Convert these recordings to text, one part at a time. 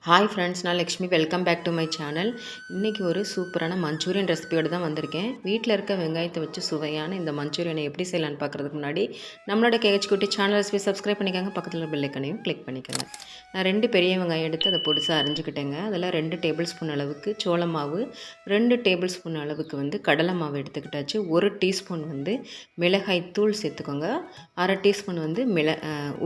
Hi friends, நான் Lakshmi. Welcome back to my channel. இன்றைக்கி ஒரு சூப்பரான மஞ்சூரியன் ரெசிபியோடு தான் வந்திருக்கேன். வீட்டில் இருக்க வெங்காயத்தை வச்சு சுவையான இந்த மஞ்சூரியனை எப்படி செய்யலான்னு பார்க்குறதுக்கு முன்னாடி நம்மளோட கேஹெச் குட்டி சேனல் ரெசிபி சப்ஸ்கிரைப் பண்ணிக்கோங்க. பக்கத்தில் பெல் ஐக்கனையும் கிளிக் பண்ணிக்கோங்க. நான் 2 பெரிய வெங்காயம் எடுத்து அதை பொடிசாக அரிஞ்சுக்கிட்டேங்க. அதில் 2 டேபிள் ஸ்பூன் அளவுக்கு சோள மாவு, 2 டேபிள் ஸ்பூன் அளவுக்கு கடலை மாவு எடுத்துக்கிட்டாச்சு. 1 டீஸ்பூன் மிளகாய் தூள் சேர்த்துக்கோங்க. 1/2 டீஸ்பூன்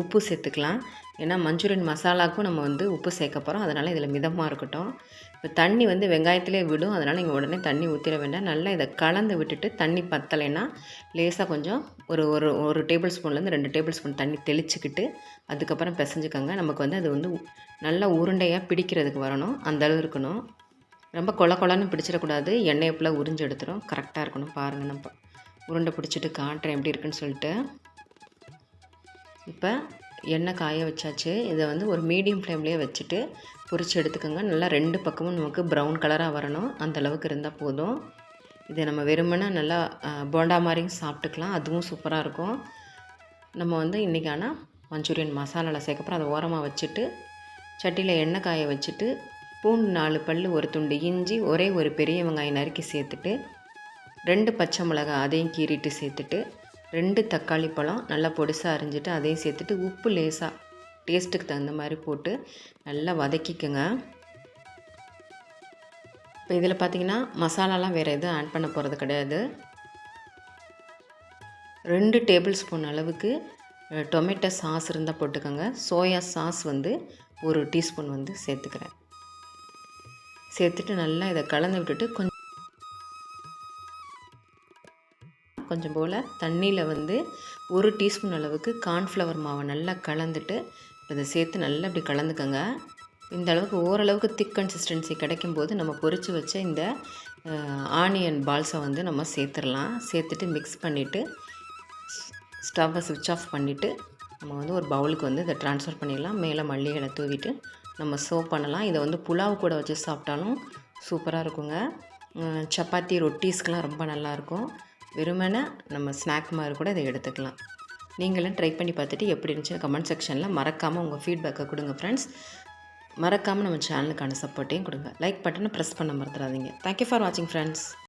உப்பு சேர்த்துக்கலாம். ஏன்னா மஞ்சூரியன் மசாலாவுக்கும் நம்ம உப்பு சேர்க்க போகிறோம். அதனால் இதில் மிதமாக இருக்கட்டும். இப்போ தண்ணி வெங்காயத்திலே விடும். அதனால் நீங்கள் உடனே தண்ணி ஊற்றிட வேண்டாம். நல்லா இதை கலந்து விட்டுட்டு தண்ணி பத்தலைன்னா லேசாக கொஞ்சம் ஒரு ஒரு ஒரு டேபிள் ஸ்பூன்லேருந்து 2 டேபிள் ஸ்பூன் தண்ணி தெளிச்சுக்கிட்டு அதுக்கப்புறம் பிசைஞ்சுக்கோங்க. நமக்கு அது நல்லா உருண்டையாக பிடிக்கிறதுக்கு வரணும். அந்தளவு இருக்கணும். ரொம்ப கொலன்னு பிடிச்சிடக்கூடாது. எண்ணெயை ஃபுல்லாக உறிஞ்சு எடுத்துடும். கரெக்டாக இருக்கணும். பாருங்கள், நம்ம உருண்டை பிடிச்சிட்டு காட்டுறேன் எப்படி இருக்குன்னு சொல்லிட்டு. இப்போ எண்ணெய் காய வச்சாச்சு. இதை ஒரு மீடியம் ஃப்ளேம்லேயே வச்சுட்டு பொரித்து எடுத்துக்கோங்க. நல்லா 2 பக்கமும் நமக்கு ப்ரௌன் கலராக வரணும். அந்தளவுக்கு இருந்தால் போதும். இதை நம்ம வெறுமனே நல்லா போண்டா மாதிரியும் சாப்பிட்டுக்கலாம். அதுவும் சூப்பராக இருக்கும். நம்ம இன்றைக்கி ஆனால் மஞ்சூரியன் மசாலாவில் சேர்க்கப்புறம் அதை ஓரமாக வச்சுட்டு சட்டியில் எண்ணெய் காய வச்சுட்டு பூண்டு 4 பல், ஒரு துண்டு இஞ்சி, ஒரே ஒரு பெரிய வெங்காயம் நறுக்கி சேர்த்துட்டு 2 பச்சை மிளகாய் அதையும் கீறிட்டு சேர்த்துட்டு 2 தக்காளி பழம் நல்லா பொடிசாக அரிஞ்சிட்டு அதையும் சேர்த்துட்டு உப்பு லேசாக டேஸ்ட்டுக்கு தகுந்த மாதிரி போட்டு நல்லா வதக்கிக்கோங்க. இப்போ இதில் பார்த்திங்கன்னா மசாலாலாம் வேறு எதுவும் ஆட் பண்ண போகிறது கிடையாது. 2 டேபிள் ஸ்பூன் அளவுக்கு டொமேட்டோ சாஸ் இருந்தால் போட்டுக்கோங்க. சோயா சாஸ் 1 டீஸ்பூன் சேர்த்துக்கிறேன். சேர்த்துட்டு நல்லா இதை கலந்து விட்டுட்டு கொஞ்சம் போல் தண்ணியில் 1 டீஸ்பூன் அளவுக்கு கார்ன்ஃப்ளவர் மாவை நல்லா கலந்துட்டு இதை சேர்த்து நல்லா இப்படி கலந்துக்கோங்க. இந்த அளவுக்கு ஓரளவுக்கு திக் கன்சிஸ்டன்சி கிடைக்கும்போது நம்ம பொரித்து வச்ச இந்த ஆனியன் பால்ஸை நம்ம சேர்த்துடலாம். சேர்த்துட்டு மிக்ஸ் பண்ணிவிட்டு ஸ்டவ்வை ஸ்விட்ச் ஆஃப் பண்ணிவிட்டு நம்ம ஒரு பவுலுக்கு இதை ட்ரான்ஸ்ஃபர் பண்ணிடலாம். மேலே மல்லி இலை தூவிட்டு நம்ம சர்வ் பண்ணலாம். இதை புலாவ் கூட வச்சு சாப்பிட்டாலும் சூப்பராக இருக்குங்க. சப்பாத்தி ரொட்டீஸ்க்கெலாம் ரொம்ப நல்லாயிருக்கும். வெறுமனே நம்ம ஸ்நாக் மாதிரி கூட இதை எடுத்துக்கலாம். நீங்களும் ட்ரை பண்ணி பார்த்துட்டு எப்படி இருந்துச்சு கமெண்ட் செக்ஷனில் மறக்காமல் உங்கள் ஃபீட்பேக்கை கொடுங்க ஃப்ரெண்ட்ஸ். மறக்காமல் நம்ம சேனலுக்கான சப்போர்ட்டையும் கொடுங்க. லைக் பட்டனை ப்ரெஸ் பண்ண மறந்துடாதீங்க. தேங்க்யூ ஃபார் வாட்சிங் ஃப்ரெண்ட்ஸ்.